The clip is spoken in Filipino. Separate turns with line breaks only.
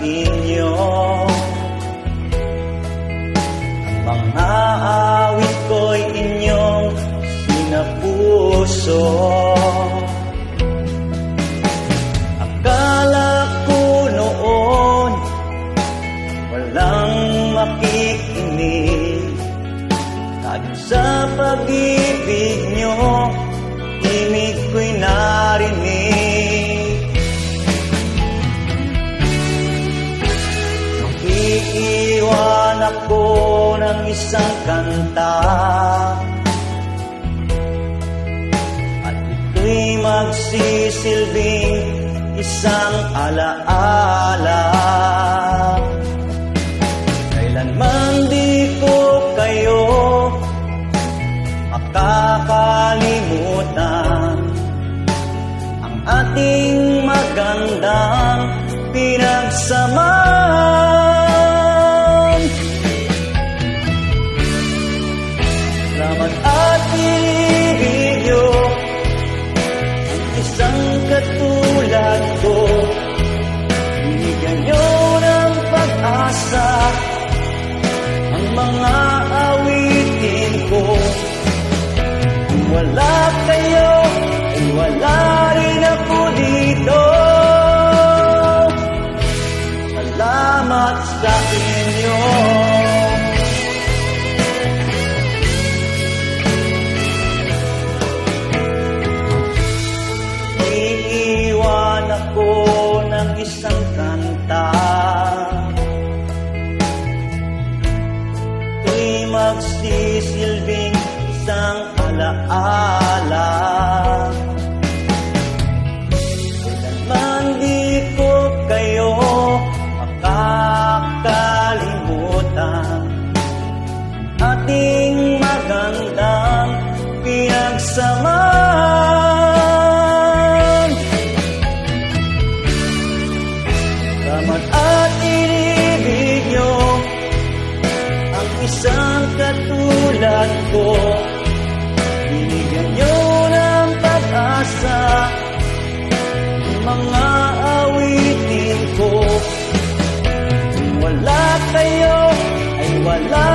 inyo. Ang mga awit ko'y inyong sinapuso. Akala ko noon walang makikinig, kahit sa pag-ibig nyo imig ko'y narinig. Iiwan ako ng isang kanta, at ito'y magsisilbing isang alaala. Kailanman di ko kayo makakalimutan, ang ating magandang pinagsamahan. Salamat at ibigyo ang isang katulad ko. Binigyan nyo ng pag-asa ang mga awitin ko. Kung wala kayo, ay wala rin ako dito. Salamat sa inyo. Iiwan ako ng isang kanta, ito'y magsisilbing isang alaala. Kailanman di ko kayo makakalimutan, ating magandang pinagsamahan. Salamat at inibig nyo ang isang katulad ko. Binigyan nyo ng pag-asa ang mga awitin ko. Kung wala kayo, ay wala